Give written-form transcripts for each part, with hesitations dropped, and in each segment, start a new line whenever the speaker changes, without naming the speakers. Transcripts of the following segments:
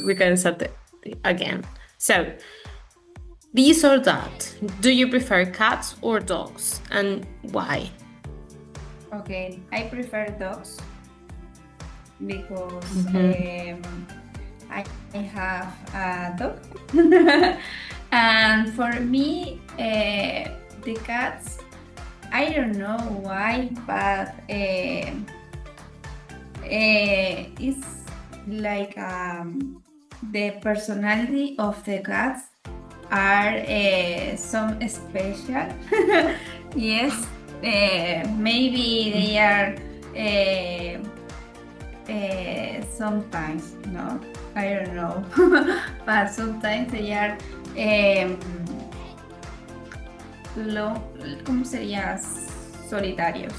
we can start it again. So, this or that, do you prefer cats or dogs, and why?
Okay, I prefer dogs because I have a dog. And for me, the cats, I don't know why, but it's like the personality of the cats are some special. Yes, maybe they are sometimes, no, I don't know, but sometimes they are ¿cómo sería? Solitarios.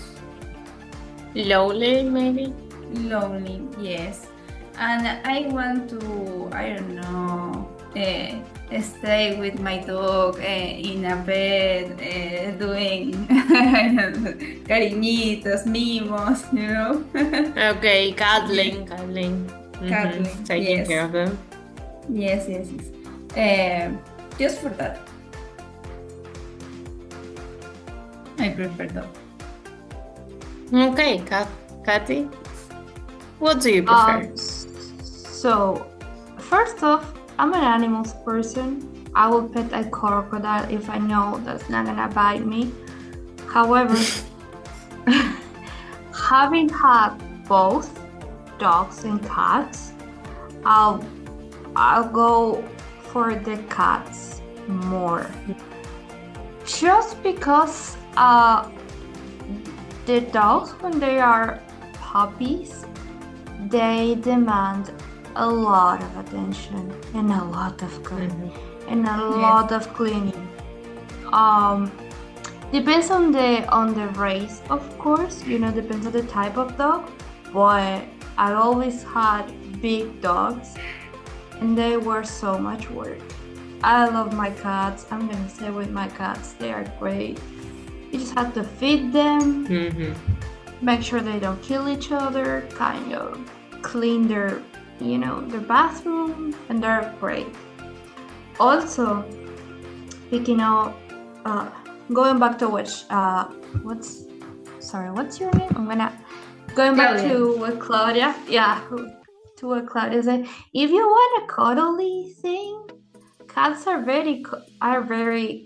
Lonely, maybe?
Lonely, yes. And I want to, I don't know, stay with my dog in a bed, doing cariñitos, mimos, you know.
Okay, cuddling. Cuddling, taking
yes.
care of them.
Yes. Just for that. I prefer dog.
Okay, Kathy, what do you prefer?
So, first off, I'm an animals person. I will pet a crocodile if I know that's not gonna bite me. However, having had both dogs and cats, I'll go for the cats more. Just because the dogs, when they are puppies, they demand a lot of attention and a lot of care and a lot of cleaning. Depends on the race, of course, depends on the type of dog, but I always had big dogs and they were so much work. I love my cats. I'm gonna stay with my cats. They are great. You just have to feed them, make sure they don't kill each other, kind of clean their bathroom, and they're great. Also, speaking of, going back to what's your name? Going back to what Claudia, to what Claudia said. If you want a cuddly thing, cats are very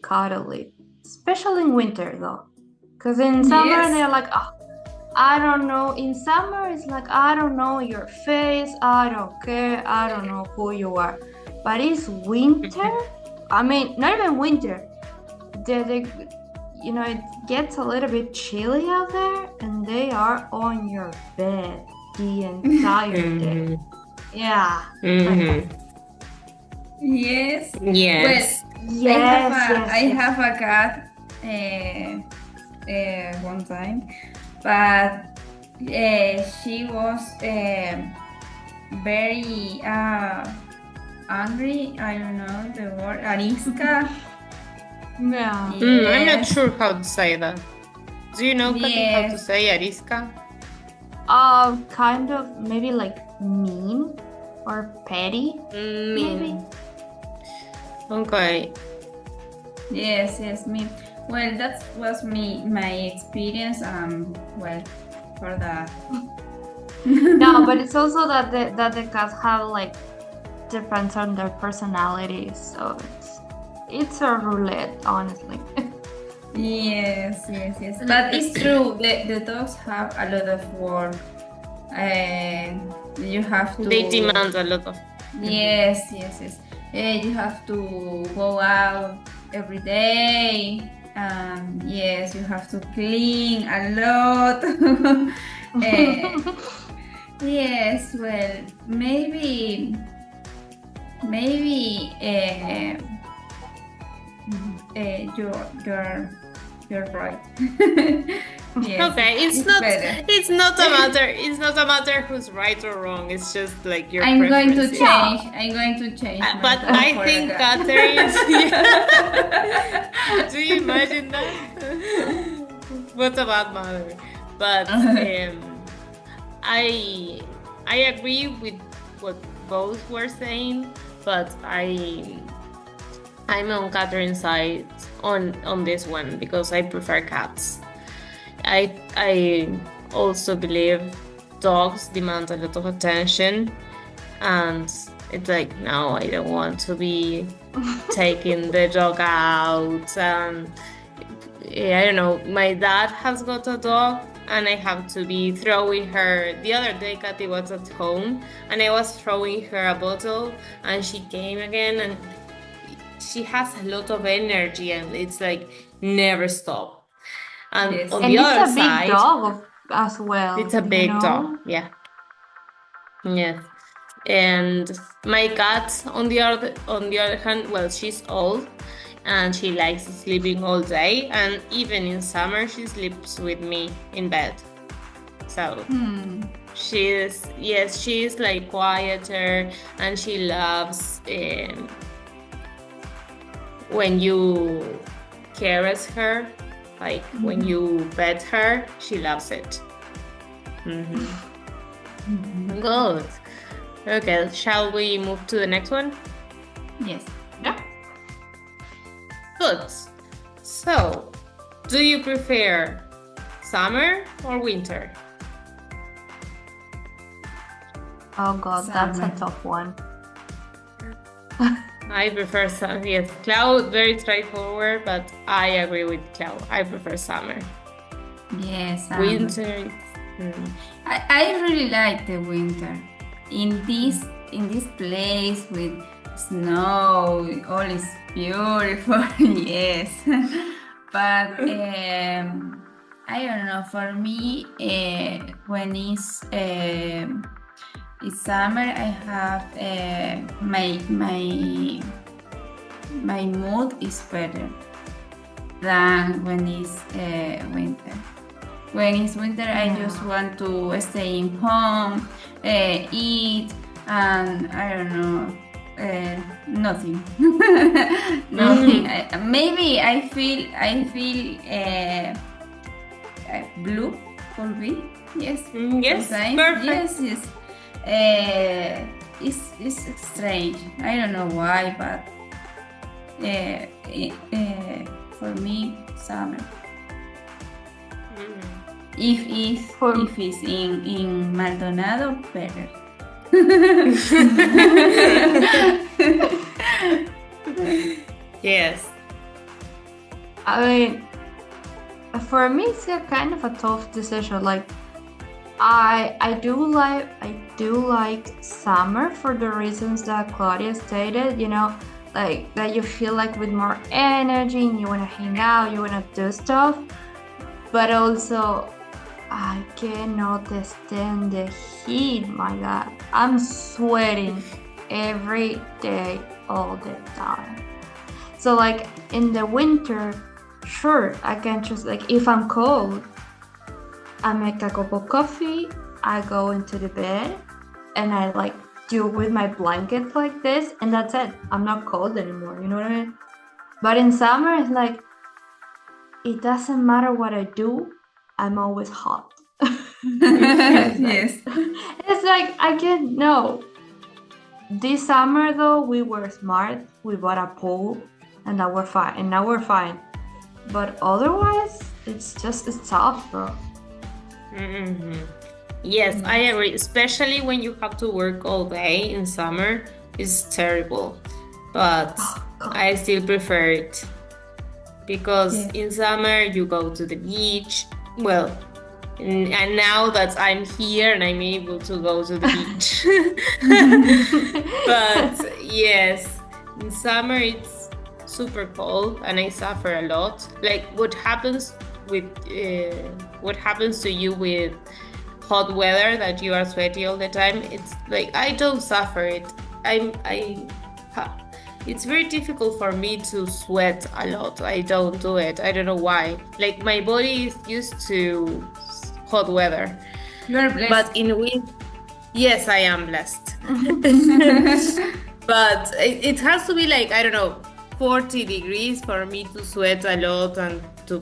cuddly, especially in winter though, because in summer they're like, I don't know. In summer it's like, I don't know your face, I don't care, I don't know who you are. But it's winter. I mean, not even winter. It gets a little bit chilly out there, and they are on your bed the entire day. Yeah.
Yes.
Yes.
Well, I have a cat one time, but she was very angry. I don't know the word, arisca.
Yeah.
I'm not sure how to say that. Do you know how to say arisca?
Kind of, maybe like mean or petty. Maybe.
Okay.
Yes, mean. Well, that was my experience. Well, for that.
No, but it's also that the cats have like depends on their personalities, so it's a roulette, honestly.
Yes. But it's true. The dogs have a lot of work. You have to.
They demand a lot of.
Yes. You have to go out every day. Yes, you have to clean a lot. Yes, well, maybe you're right. Yes,
Okay, it's not a matter who's right or wrong. It's just like your
I'm going to
preference.
change. I'm going to change.
But I think Catherine. Do you imagine that? What a bad mother. But I agree with what both were saying, but I'm on Catherine's side on this one because I prefer cats. I also believe dogs demand a lot of attention, and it's like, no, I don't want to be taking the dog out. And I don't know, my dad has got a dog, and I have to be throwing her. The other day, Kathy was at home, and I was throwing her a bottle, and she came again, and she has a lot of energy, and it's like never stop. And
Yes.
on
And
the
it's
other
a big
side,
dog as well.
it's a
you
big
know?
dog, yeah. Yes. And my cat, on the other hand, well, she's old, and she likes sleeping all day, and even in summer she sleeps with me in bed. So she's like quieter, and she loves when you caress her, like when you pet her, she loves it. Good. Okay, shall we move to the next one?
Yes.
Yeah.
Good. So, do you prefer summer or winter?
Oh God, that's a
Summer.
tough one.
I prefer summer. Yes, Cloud, very straightforward, but I agree with Cloud. I prefer summer.
Yes.
Winter.
I really like the winter. In this place with snow, all is beautiful. Yes, but I don't know. For me, when it's summer, I have my mood is better than when it's winter. When it's winter, I just want to stay in home, eat, and I don't know, nothing. Nothing. Maybe I feel blue, could be. Yes.
Yes,
Sometimes.
perfect.
Yes. It's strange. I don't know why, but for me, summer. If it's in Maldonado, better.
Yes.
I mean, for me, it's a kind of a tough decision. Like, I do like summer for the reasons that Claudia stated. You know, like that you feel like with more energy and you want to hang out, you want to do stuff. But also, I cannot stand the heat. My God, I'm sweating every day, all the time. So like in the winter, sure, I can just like if I'm cold, I make a cup of coffee, I go into the bed, and I like do with my blanket like this, and that's it. I'm not cold anymore. You know what I mean? But in summer, it's like it doesn't matter what I do, I'm always hot.
Yes.
It's like I can't know. This summer though, we were smart. We bought a pool, and now we're fine. But otherwise, it's tough, bro.
Yes, I agree. Especially when you have to work all day in summer, it's terrible. But I still prefer it because in summer you go to the beach. Well, and now that I'm here and I'm able to go to the beach. But yes, in summer it's super cold and I suffer a lot. Like what happens to you with hot weather that you are sweaty all the time? It's like I don't suffer it. It's very difficult for me to sweat a lot. I don't do it. I don't know why. Like my body is used to hot weather.
You're blessed.
But in winter, yes, I am blessed. But it has to be like, I don't know, 40 degrees for me to sweat a lot and to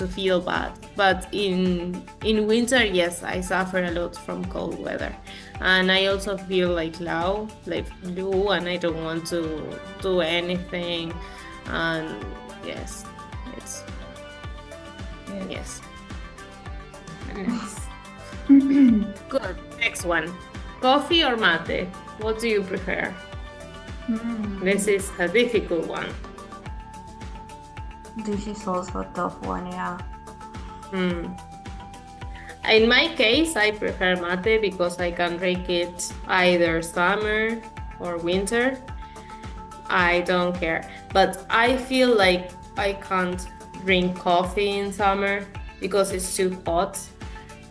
to feel bad. But in winter, yes, I suffer a lot from cold weather, and I also feel like blue, and I don't want to do anything. And yes, it's yes. Good. Next one. Coffee or mate? What do you prefer? This is a difficult one.
This is also a tough one, yeah.
In my case, I prefer mate because I can drink it either summer or winter. I don't care. But I feel like I can't drink coffee in summer because it's too hot.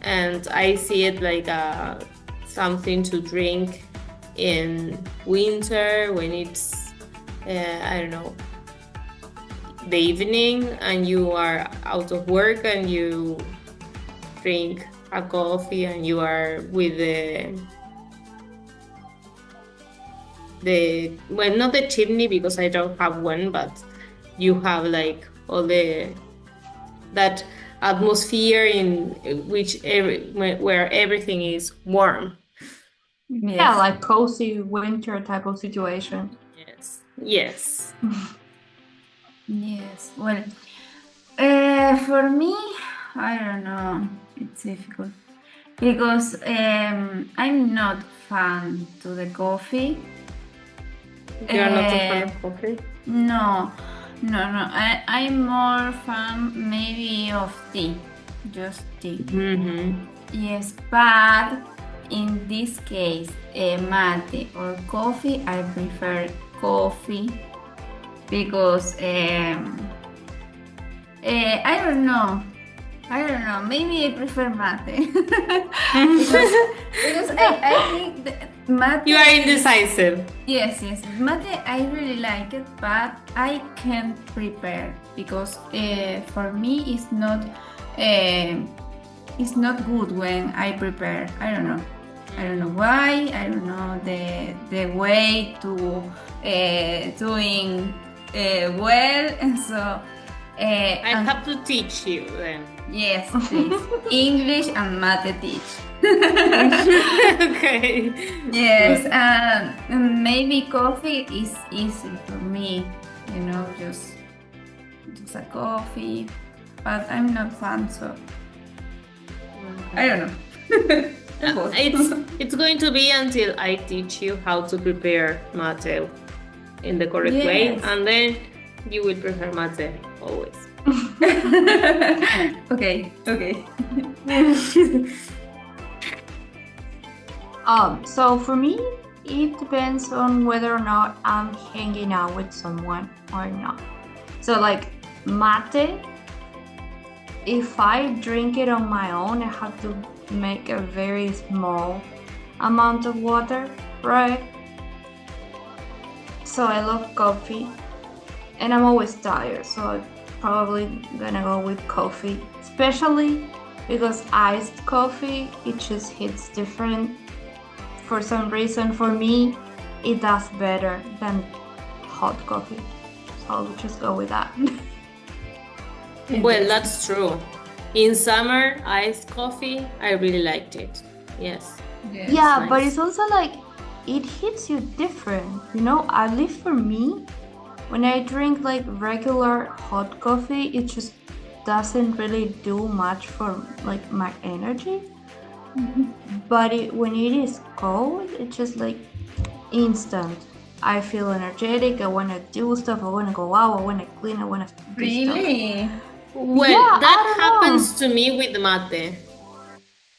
And I see it like something to drink in winter when it's, I don't know, the evening and you are out of work and you drink a coffee and you are with well, not the chimney because I don't have one, but you have like all that atmosphere in which where everything is warm.
Yes.
Yeah, like cozy winter type of situation.
Yes.
Yes. Well, for me, I don't know. It's difficult because I'm not fan to the coffee.
You are not a fan of coffee?
No. I'm more fan maybe of tea, just tea. Yes, but in this case, mate or coffee, I prefer coffee because I don't know. Maybe I prefer mate because I think mate.
You are indecisive.
Yes. Mate, I really like it, but I can't prepare because for me it's not good when I prepare. I don't know why. I don't know the way to doing well, and so
I have to teach you then.
Yes, please. English and math teach.
Okay.
Yes, and maybe coffee is easy for me, just a coffee, but I'm not fan, so I don't know.
It's going to be until I teach you how to prepare mate in the correct way, and then you will prefer mate always.
Okay.
So for me, it depends on whether or not I'm hanging out with someone or not. So like mate, if I drink it on my own, I have to make a very small amount of water, right? So I love coffee and I'm always tired, so I'm probably gonna go with coffee, especially because iced coffee, it just hits different. For some reason, for me, it does better than hot coffee. So I'll just go with that.
Well, that's true. In summer, iced coffee, I really liked it. Yes.
Yeah,
nice.
but it's also like, it hits you different. At least for me, when I drink like regular hot coffee, it just doesn't really do much for like my energy. But when it is cold, it's just like instant. I feel energetic. I want to do stuff. I want to go out. I want to clean. I want to do
Really?
stuff.
Well,
Yeah,
that happens to me with mate.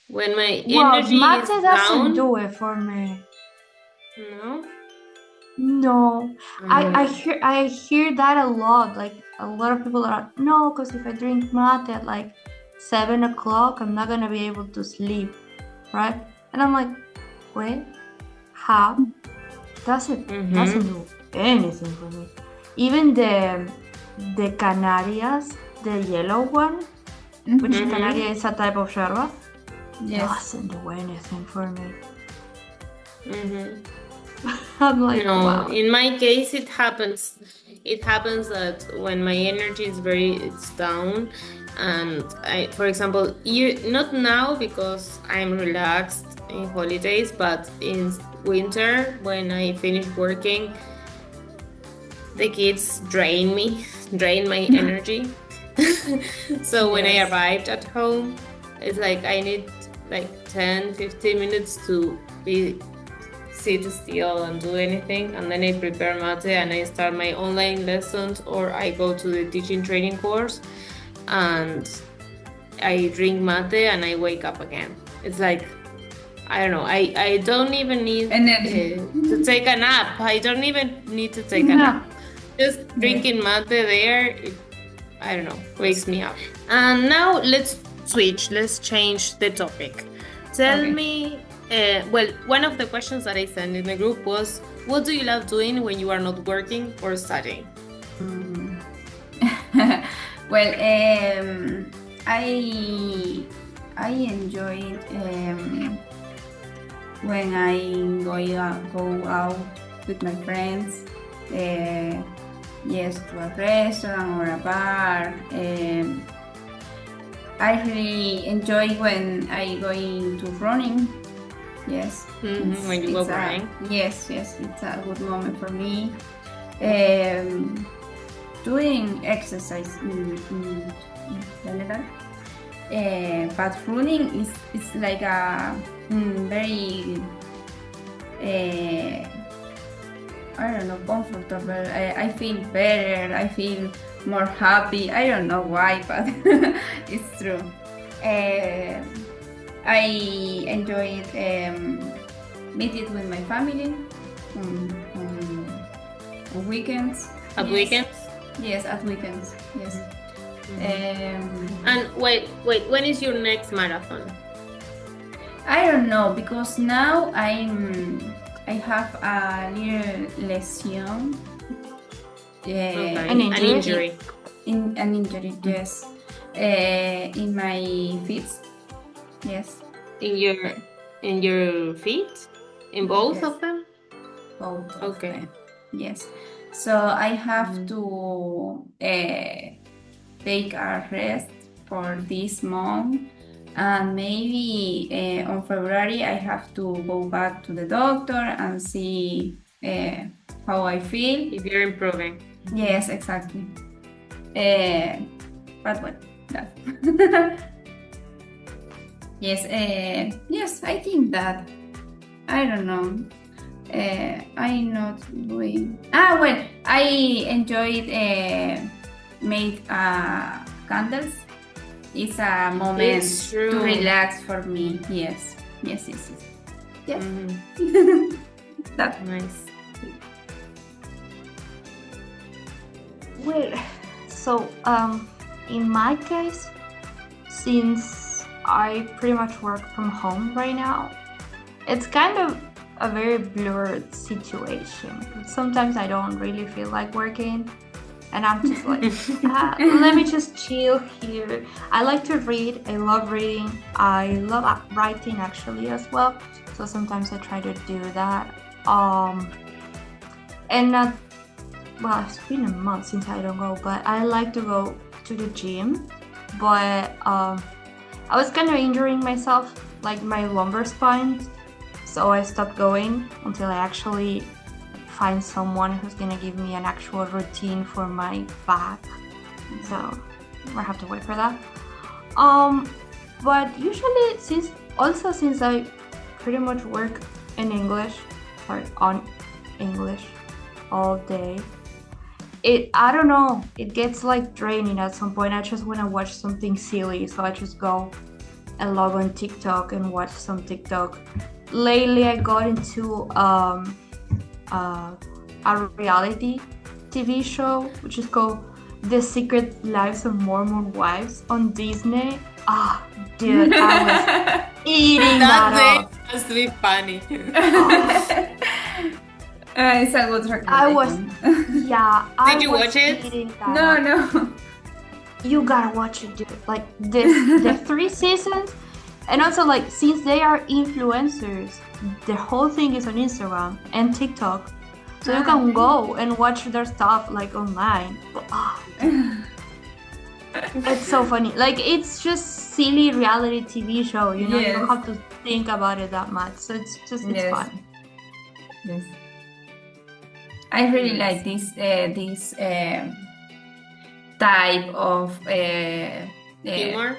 When my energy
mate
is
doesn't
down.
do it for me.
No?
No. I hear that a lot. Like a lot of people are no, because if I drink mate at like 7 o'clock, I'm not gonna be able to sleep, right? And I'm like, wait, how? Doesn't do anything for me. Even the Canarias, the yellow one, which Canaria is a type of yerba, doesn't do anything for me. I'm like,
No,
wow.
in my case, it happens that when my energy is down, And for example, not now because I'm relaxed in holidays, but in winter when I finish working, the kids drain my energy. So when I arrived at home, it's like I need like 10-15 minutes to sit still and do anything, and then I prepare mate and I start my online lessons, or I go to the teaching training course and I drink mate and I wake up again. It's like, I don't know, I don't even need to take a nap. I don't even need to take a nap. Just drinking mate there, I don't know, wakes me up. And now let's change the topic. Tell me, one of the questions that I sent in the group was, what do you love doing when you are not working or studying?
Well, I enjoy it when I go out with my friends. Yes, to a restaurant or a bar. I really enjoy when I go into running. Yes.
When you go running.
Yes, it's a good moment for me. Doing exercise in general. But running is like a very I don't know, comfortable. I feel better. I feel more happy. I don't know why, but it's true. I enjoy it. Meet it with my family on weekends.
At weekends?
Yes, at weekends. Yes.
And wait, when is your next marathon?
I don't know, because now I have a little lesion.
An injury.
An injury, yes. In my feet. Yes.
In your feet? In both of them?
Both.
Okay.
Of them. Yes. So I have to take a rest for this month. And maybe on February I have to go back to the doctor and see how I feel.
If you're improving.
Yes, exactly. But what? That. Yes, I think that. I don't know. I'm not doing. Well, I enjoyed make candles. It's a moment to relax for me. Yes. That's
nice.
Well, so in my case, since I pretty much work from home right now, it's kind of a very blurred situation. Sometimes I don't really feel like working, and I'm just like, let me just chill here. I like to read. I love reading. I love writing actually as well. So sometimes I try to do that. And well, it's been a month since I don't go, but I like to go to the gym. But I was kind of injuring myself, like my lumbar spine. So I stopped going until I actually find someone who's gonna give me an actual routine for my back. So I have to wait for that. But usually since I pretty much work in English or on English all day, I don't know, it gets like draining at some point. I just want to watch something silly, so I just go and log on TikTok and watch some TikTok. Lately I got into a reality TV show which is called The Secret Lives of Mormon Wives on Disney. Dude, I was eating that up.
That must be funny.
It's a good recommendation.
Did you watch it?
No.
You gotta watch it, dude. Like the 3 seasons, and also like since they are influencers, the whole thing is on Instagram and TikTok, so you can go and watch their stuff like online. It's so funny. Like, it's just silly reality TV show, you know, you don't
Yes.
have to think about it that much. So it's
Yes.
fun.
Yes. I really
Yes.
like this type of
Humor.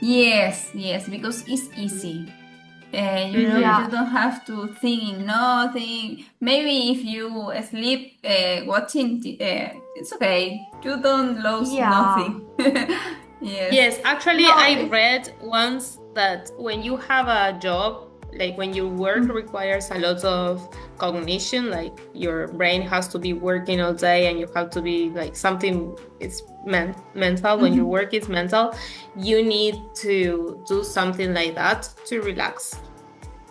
yes, because it's easy. You know,
Yeah.
you don't have to think nothing. Maybe if you sleep watching, it's okay. You don't lose
Yeah.
nothing. Yes.
Yes, actually,
No,
I read once that when you have a job, like when your work requires a lot of cognition, like your brain has to be working all day and you have to be like something is mental, when your work is mental, you need to do something like that to relax.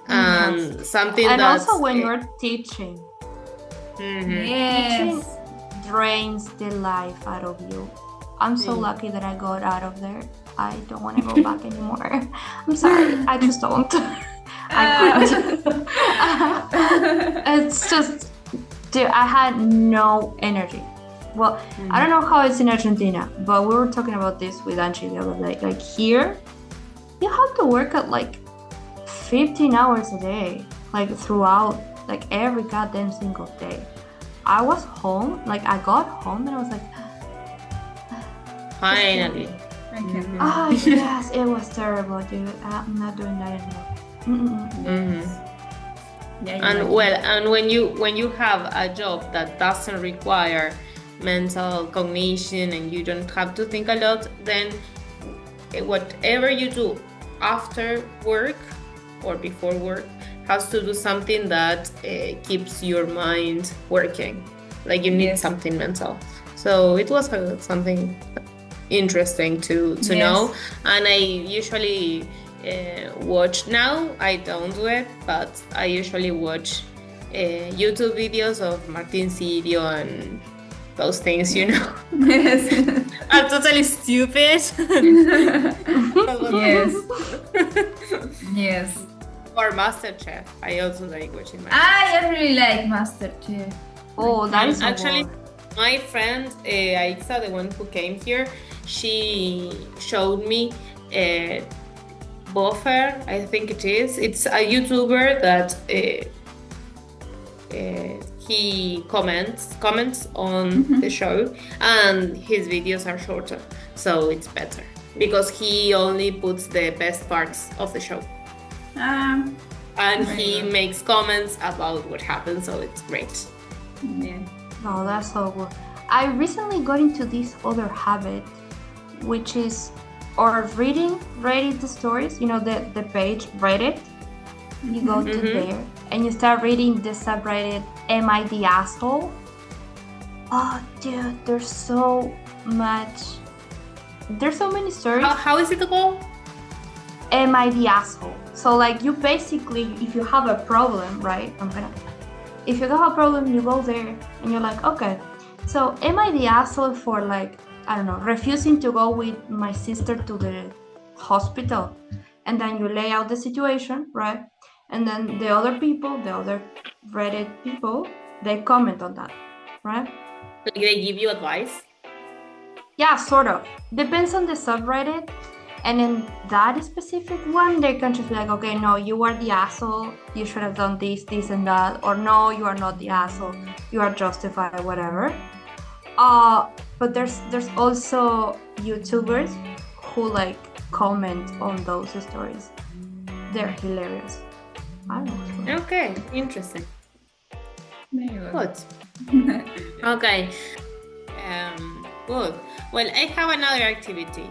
And something
and
that's
also when you're teaching,
Mhm.
teaching
Yes.
drains the life out of you. I'm so lucky that I got out of there. I don't want to go back anymore. I'm sorry, I just don't. I can't. It's just, dude, I had no energy. Well, I don't know how it's in Argentina, but we were talking about this with Angie the other day. Like here, you have to work at like 15 hours a day, like throughout, like every goddamn single day. I was home, like I got home and I was like,
Finally.
I can.
oh yes, it was terrible, dude. I'm not doing that anymore.
Mhm.
Yeah, you
And
like
well, and when you have a job that doesn't require mental cognition and you don't have to think a lot, then whatever you do after work or before work has to do something that keeps your mind working. Like you need
Yes.
something mental. So it was something interesting to
Yes.
know. And I usually watch, now I don't do it, but I usually watch YouTube videos of Martin Sirio and those things, you know.
Yes.
I'm totally stupid.
Yes. Yes.
Or MasterChef. I also like watching MasterChef.
I really like MasterChef.
Oh, that is so
Actually,
good.
my friend Aixa, the one who came here, she showed me Buffer, I think it is. It's a YouTuber that he comments on the show, and his videos are shorter, so it's better because he only puts the best parts of the show. And
Very
he
good.
makes comments about what happened, so it's great.
Yeah.
Oh, that's so good. I recently got into this other habit, which is, or reading the stories, you know, the page Reddit. You go to there and you start reading the subreddit Am I the Asshole? Oh, dude, there's so many stories.
How is it called?
Am I the asshole? So like you basically, if you have a problem, right? If you have a problem, you go there and you're like, okay, so am I the asshole for like, I don't know, refusing to go with my sister to the hospital? And then you lay out the situation, right? And then the other Reddit people, they comment on that, right?
Like they give you advice?
Yeah, sort of. Depends on the subreddit. And in that specific one, they can just be like, okay, no, you are the asshole. You should have done this, and that. Or no, you are not the asshole. You are justified, whatever. But there's also YouTubers who like comment on those stories. They're hilarious. I don't know.
Okay, interesting.
Very good.
Good. Okay. Good. Well, I have another activity.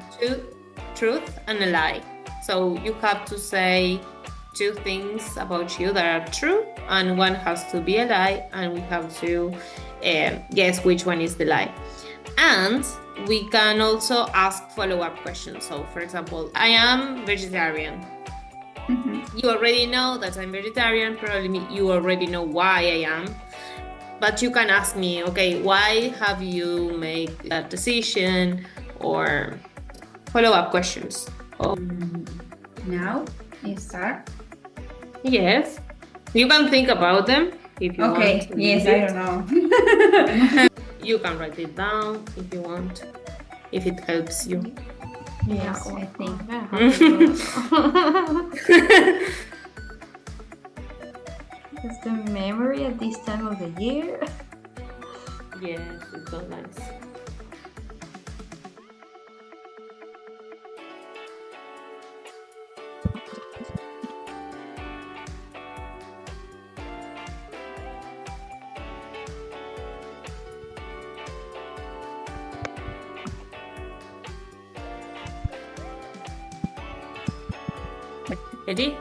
Truth and a lie. So you have to say two things about you that are true, and one has to be a lie, and we have to guess which one is the lie. And we can also ask follow-up questions. So, for example, I am vegetarian. You already know that I'm vegetarian. Probably you already know why I am. But you can ask me, okay, why have you made that decision? Or follow-up questions.
Now you start.
Yes. You can think about them if you want.
Okay.
to
Yes,
read
I
it.
don't know.
You can write it down if you want. if it helps you.
Yes,
well,
I think.
I'm gonna have to do it. Is the memory at this time of the year?
Yes, it's so nice. Ready?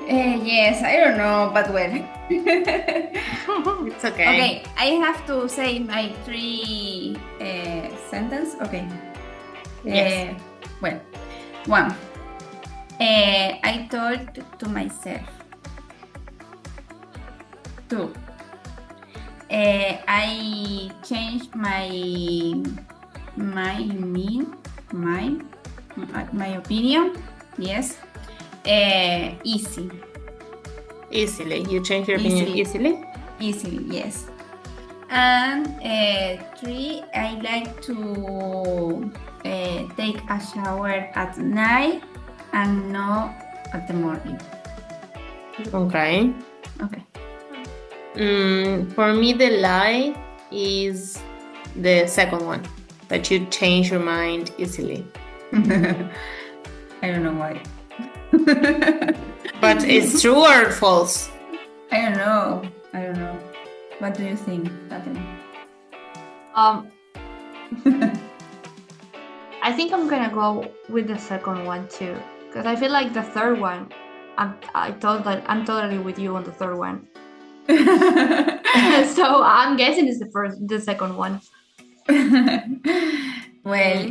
Yes, I don't know, but well.
It's okay.
Okay, I have to say my 3 sentence. Okay.
Yes.
Well, 1. I told to myself. 2. I changed my opinion. Yes. Easy.
Easily. You change your opinion easily?
Easily, yes. And 3, I like to take a shower at night and not at the morning.
Okay.
Okay.
For me, the lie is the second one, that you change your mind easily.
I don't know why.
But it's true or false?
I don't know. What do you think, Fatima?
I think I'm gonna go with the second one too, because I feel like the third one, I'm totally with you on the third one. So I'm guessing it's the second one.
Well,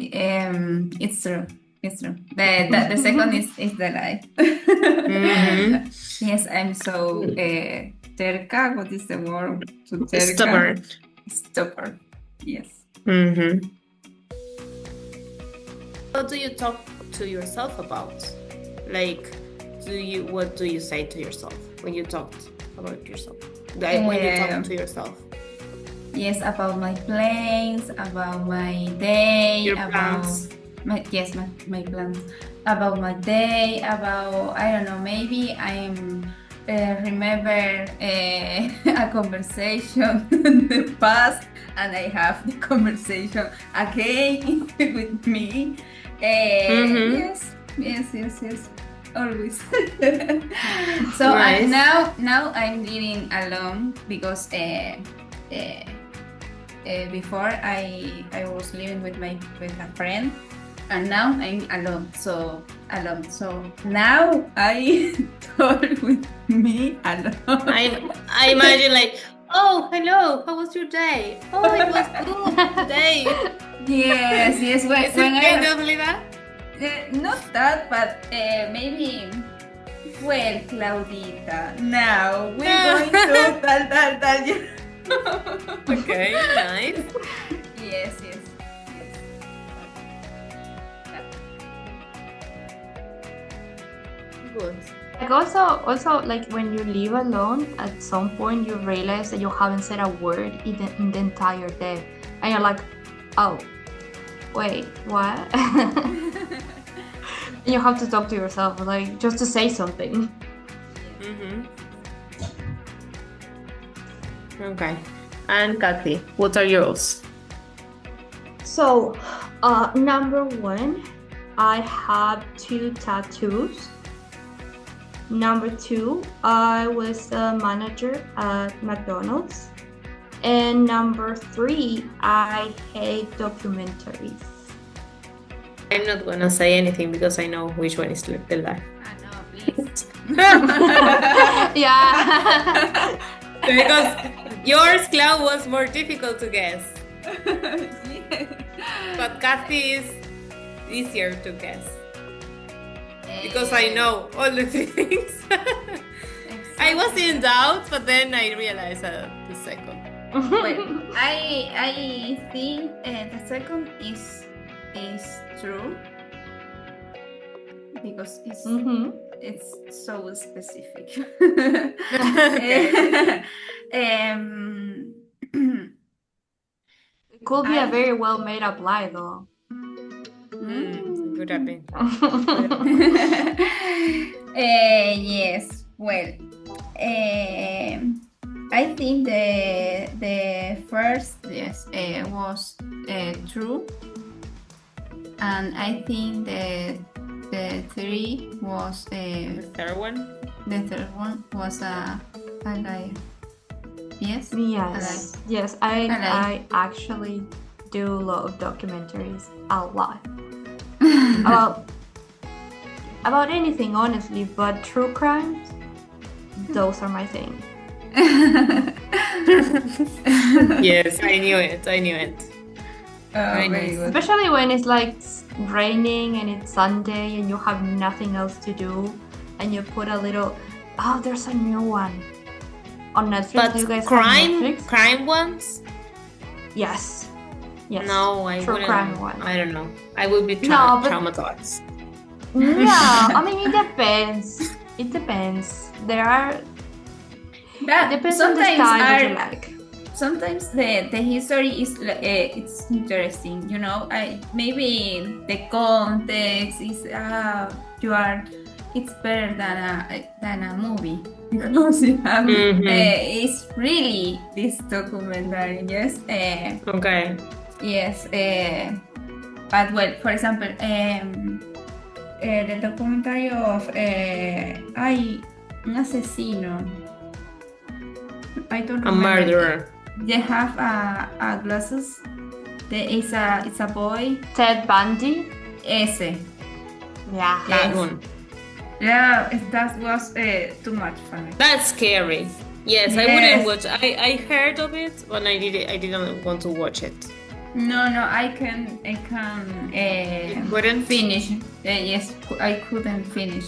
it's true. It's true. The second is the lie. Yes, I'm so terca. What is the word? To terca? Stubborn. Yes.
What do you talk to yourself about? Like, what do you say to yourself when you talk about yourself? Like, when you talk to yourself?
Yes, about my plans, about my day,
Your
about
plans.
my plans, about my day, about, I don't know, maybe I'm remember a conversation in the past and I have the conversation again with me. Yes, always. So
Nice.
now I'm living alone because before I was living with a friend, and now I'm alone. So now I talk with me alone.
I imagine like, oh, hello, how was your day? Oh, it was good today.
Yes.
Is it kind of like that?
Not that, but maybe. Well, Claudita, now we're going to tal.
Okay, nice.
Yes.
Good.
Like also like when you live alone, at some point you realize that you haven't said a word in the entire day, and you're like, oh, wait, what? And you have to talk to yourself, like, just to say something.
Okay. And Kathy, what are yours?
So, number 1, I have 2 tattoos. Number 2, I was a manager at McDonald's. And number 3, I hate documentaries.
I'm not gonna say anything because I know which one is the lie.
No, please.
Yeah.
Because yours, Clau, was more difficult to guess. But Kathy is easier to guess. Because I know all the things. I was in doubt, but then I realized the second.
Well, I think the second is true because it's so specific.
It could be a very well made up lie, though.
Could have been.
Yes. Well, I think the first was true, and I think the three was
The third one?
the third one was a liar. Yes.
Yes. I actually do love documentaries a lot. about anything, honestly, but true crimes, those are my thing.
Yes, I knew it.
Very
nice.
good.
Especially when it's like raining and it's Sunday and you have nothing else to do, and you put a little. Oh, there's a new one on Netflix.
But
Do you guys have Netflix?
crime ones?
Yes.
No, I
True
wouldn't.
crime one.
I don't know. I would be
No, but-
traumatized.
No, I mean it depends. It depends. There are.
That
Depends on the
sometimes
style that you
are-
like.
Sometimes the history is it's interesting, you know. Maybe the context is it's better than a movie because you have it's really this documentary. Yes.
Okay.
Yes. But well, for example, the documentary of un asesino. I don't
A
remember.
murderer.
They have a glasses. It's a boy.
Ted Bundy.
Ese.
Yeah.
That
Yes.
one.
Yeah, that was too much for me.
That's scary. Yes, I
Yes.
wouldn't watch. I heard of it, but I didn't want to watch it.
No, I can
Wouldn't?
finish. Yes, I couldn't finish.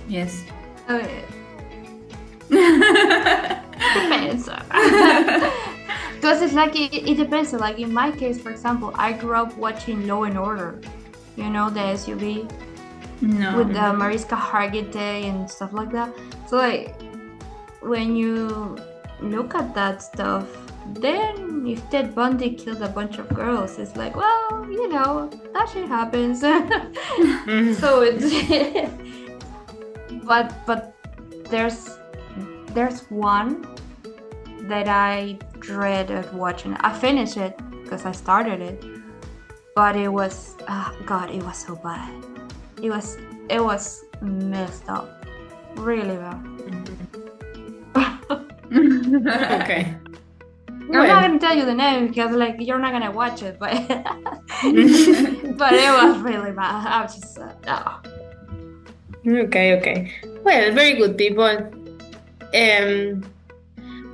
Yes.
Depends. Because it's like it depends. So like in my case, for example, I grew up watching Law and Order. You know, the SUV
No.
with Mariska Hargitay and stuff like that. So like when you look at that stuff, then if Ted Bundy killed a bunch of girls, it's like, well, you know, that shit happens. So it's but there's one that I dreaded watching. I finished it because I started it, but it was God, it was so bad. It was messed up, really bad.
Okay.
I'm not gonna tell you the name because like you're not gonna watch it, but but it was really bad. I was just
Okay. Well, very good, people.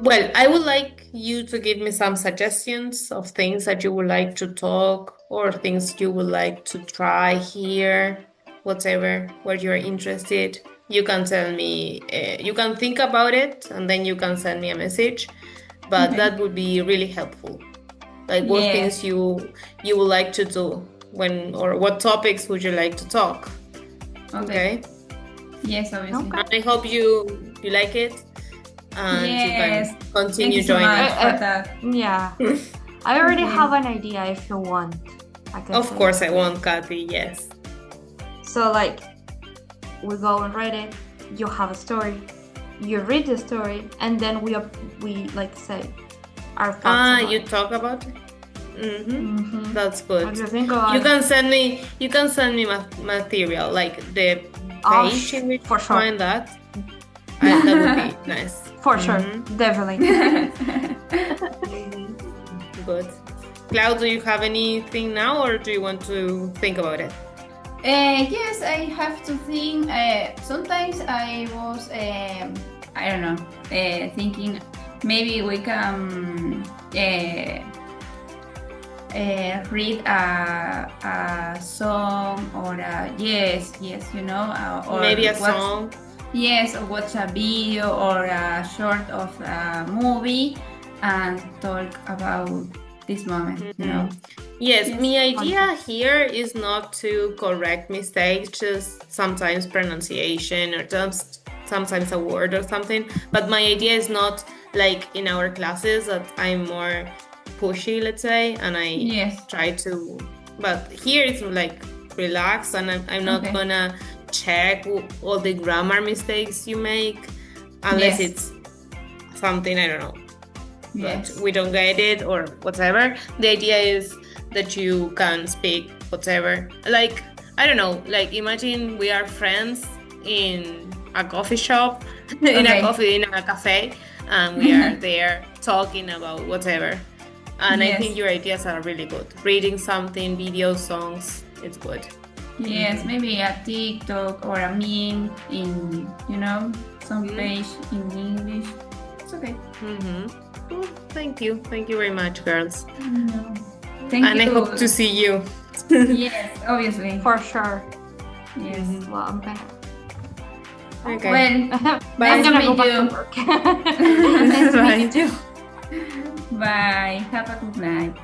Well, I would like you to give me some suggestions of things that you would like to talk or things you would like to try here, whatever, where you're interested. You can tell me, you can think about it and then you can send me a message, but that would be really helpful. Like what
Yes.
things you would like to do or what topics would you like to talk? Okay.
Yes, obviously.
Okay.
I hope you like it and
Yes.
you can
Thank
continue
you so
joining.
much for that.
yeah. I already
Okay.
have an idea if you want. I can
Of
say
course,
it.
I want, Kathy. Yes.
So like we go and read it, you have a story, you read the story, and then we like say our thoughts about
You
it.
talk about it.
Mhm.
That's
What
good.
do you think about
You
it?
can send me material like the
Oh,
page in which
for
you
sure.
find that. That would be nice.
For sure,
Mhm.
definitely.
Good. Clau, do you have anything now, or do you want to think about it?
Yes, I have to think. Sometimes I was, I don't know, thinking maybe we can read a song or you know, or
Maybe a
watch-
song.
Yes, or watch a video or a short of a movie and talk about this moment, you know.
Yes,
Yes.
my idea here is not to correct mistakes, just sometimes pronunciation or just sometimes a word or something. But my idea is not like in our classes that I'm more pushy, let's say, and I
Yes.
try to But here it's like relaxed, and I'm not
Okay.
gonna check all the grammar mistakes you make unless
Yes.
it's something I don't know. But
Yes.
we don't get it or whatever. The idea is that you can speak whatever. Like, I don't know, like imagine we are friends in a coffee shop, in a cafe, and we are there talking about whatever. And I
Yes.
think your ideas are really good. Reading something, videos, songs, it's good.
Yes, maybe a TikTok or a meme in, some page in English. It's okay.
Well, thank you very much, girls.
Thank
And
you.
I hope to see you.
Yes, obviously.
For sure.
Yes.
Well, I'm gonna.
Okay.
Well,
I'm
nice to
gonna go
meet
back
you.
to work. Nice to meet you too.
Bye. Have a good night.